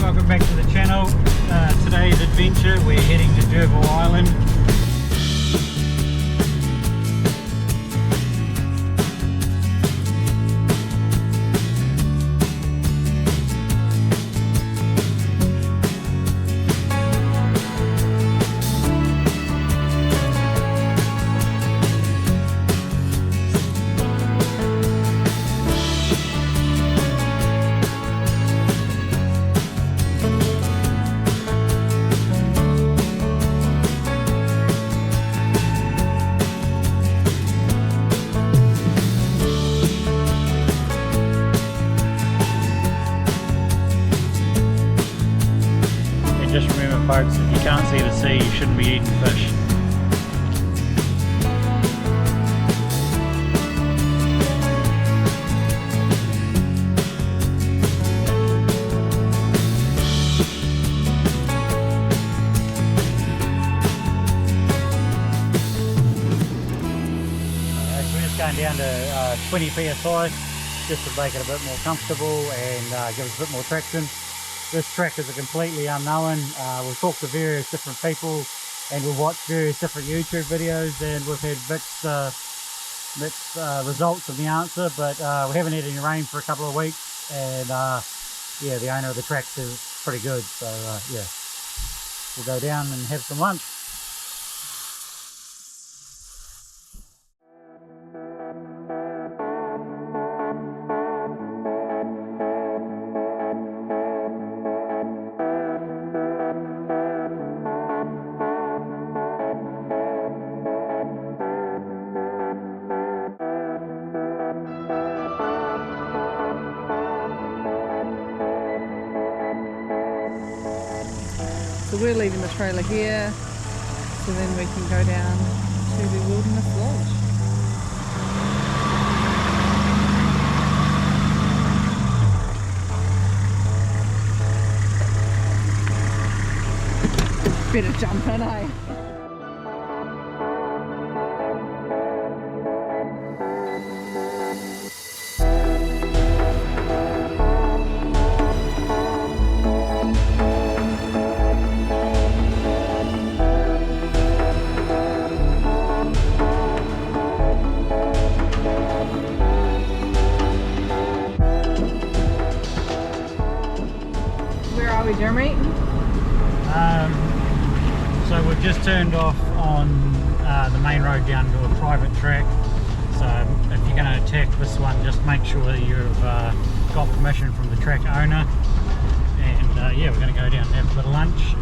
welcome back to the channel. Today's adventure, we're heading to D'Urville Island. Just remember folks, if you can't see the sea, you shouldn't be eating fish. We're just going down to 20 psi just to make it a bit more comfortable and give us a bit more traction. This track is a completely unknown. We've talked to various different people and we've watched various different YouTube videos and we've had mixed results of the answer, but we haven't had any rain for a couple of weeks, and yeah, the owner of the track is pretty good, so yeah, we'll go down and have some lunch. So we're leaving the trailer here, so then we can go down to the Wilderness Lodge. Better jump in, eh? Jeremy? So we've just turned off on the main road down to a private track, so if you're going to attack this one, just make sure that you've got permission from the track owner, and yeah, we're going to go down and have a bit of lunch,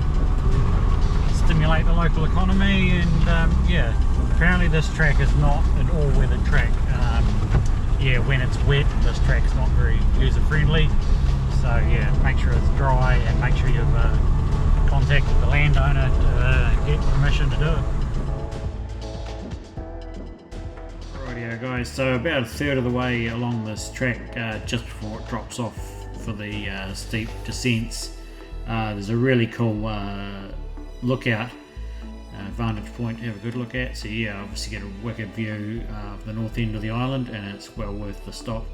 stimulate the local economy, and yeah, apparently this track is not an all-weather track. Yeah, when it's wet this track's not very user friendly. So yeah, make sure it's dry and make sure you've contacted the landowner to get permission to do it. Rightio guys, so about a third of the way along this track, just before it drops off for the steep descents, there's a really cool lookout, vantage point to have a good look at. So yeah, obviously get a wicked view of the north end of the island, and it's well worth the stop.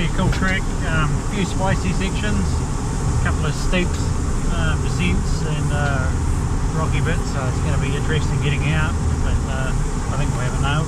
actually a cool trek. A few spicy sections, a couple of steeps, descents and rocky bits, so it's going to be interesting getting out, but I think we'll have it nailed.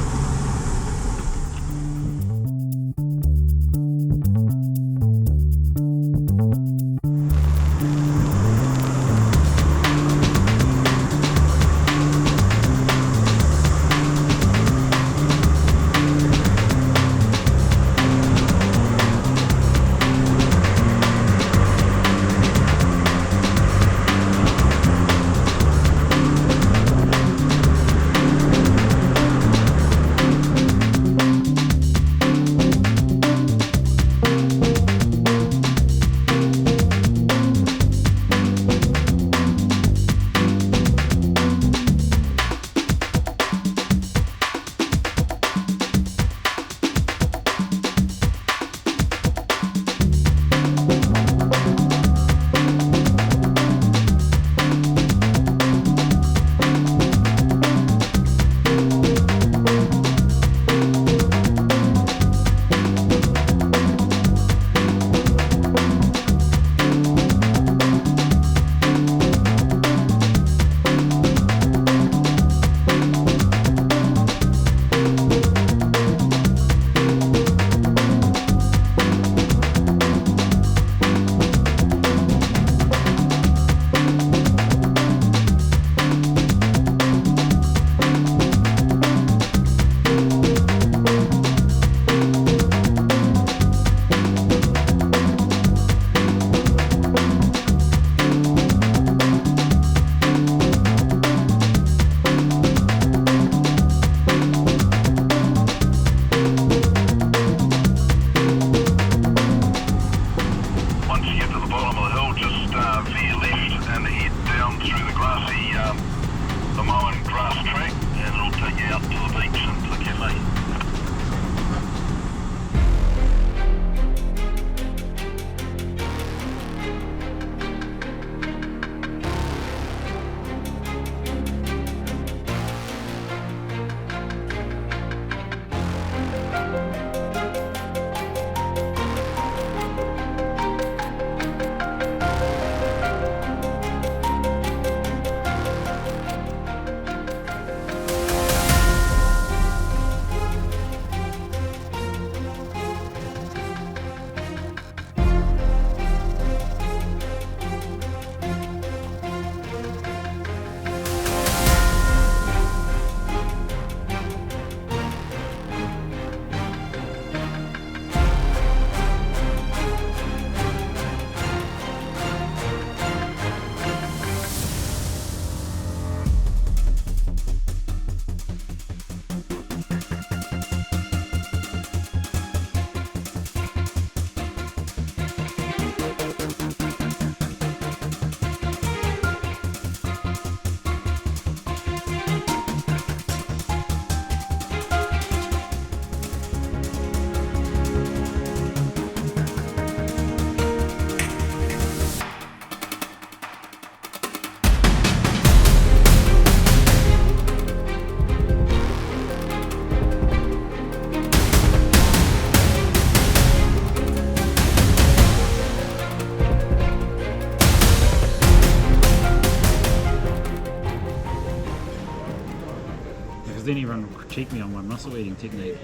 Then everyone will critique me on my muscle eating technique.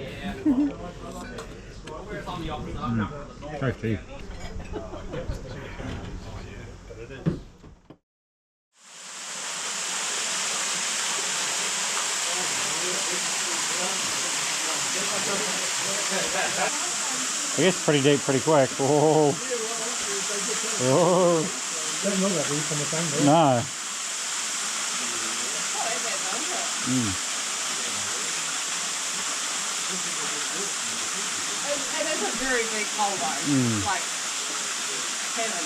Go food. I guess pretty deep, pretty quick. Oh. Oh. Doesn't look that deep from the thing, though. No. It is a very big hole though, like heaven.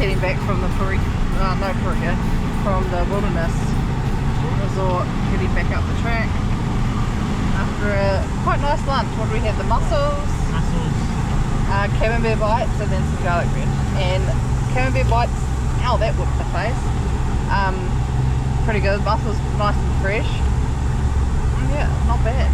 heading back from the from the wilderness resort, heading back up the track after a quite nice lunch. What do we have? The mussels, camembert bites, and then some garlic bread. And camembert bites, oh, that whipped the face. Pretty good. Mussels nice and fresh. Yeah, not bad.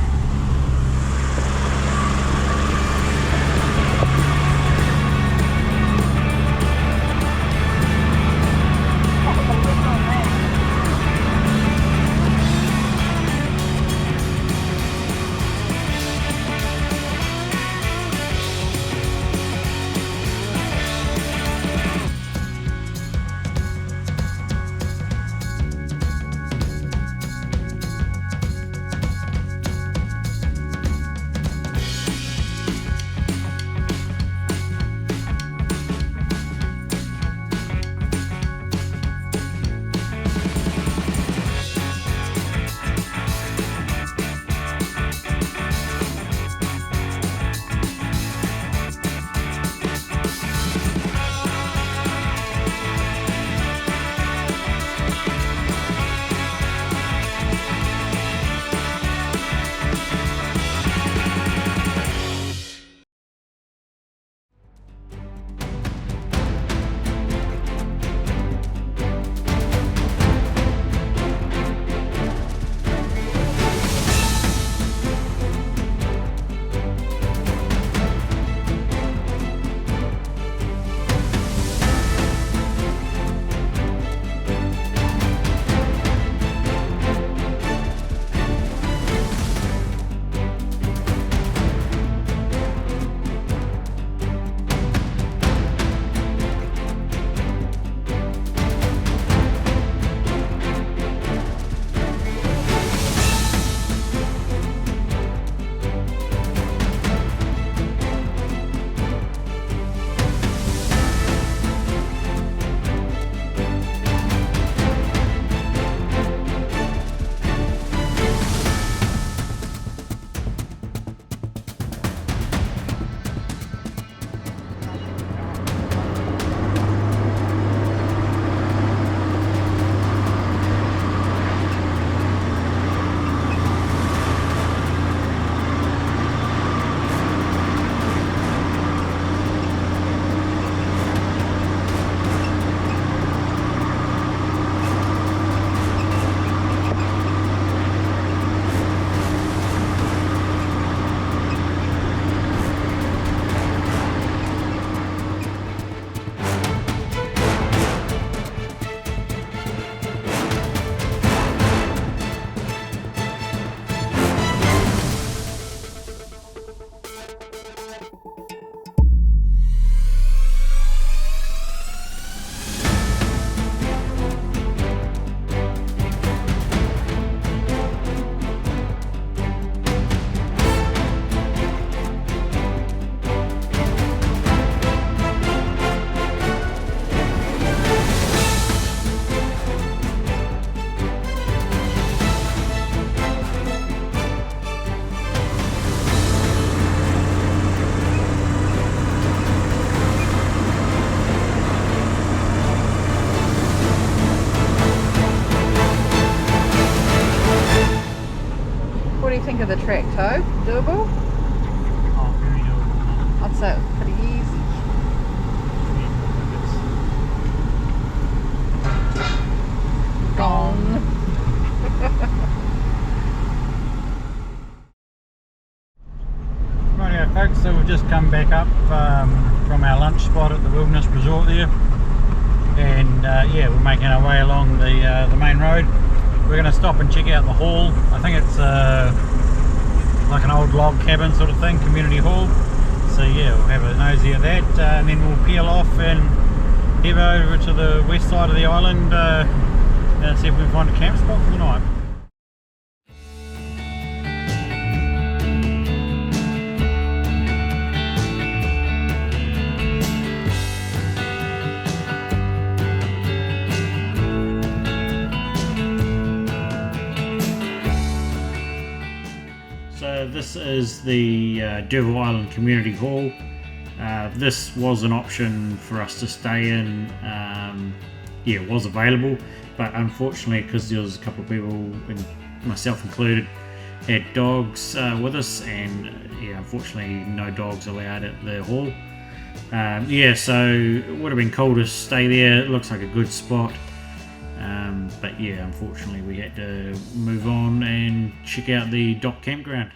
Think of the track, Toe? Doable? Oh, very doable. I'd say it was pretty easy. Gone. Rightio folks, so we've just come back up from our lunch spot at the Wilderness Resort there, and yeah, we're making our way along the main road. We're going to stop and check out the hall. I think it's like an old log cabin sort of thing, community hall. So yeah, we'll have a nosy at that, and then we'll peel off and head over to the west side of the island and see if we can find a camp spot for the night. So this is the Derville Island Community Hall. This was an option for us to stay in. Yeah, it was available, but unfortunately, because there was a couple of people, and myself included, had dogs with us, and yeah, unfortunately, no dogs allowed at the hall. Yeah, so it would have been cool to stay there. It looks like a good spot. But yeah, unfortunately we had to move on and check out the dock campground.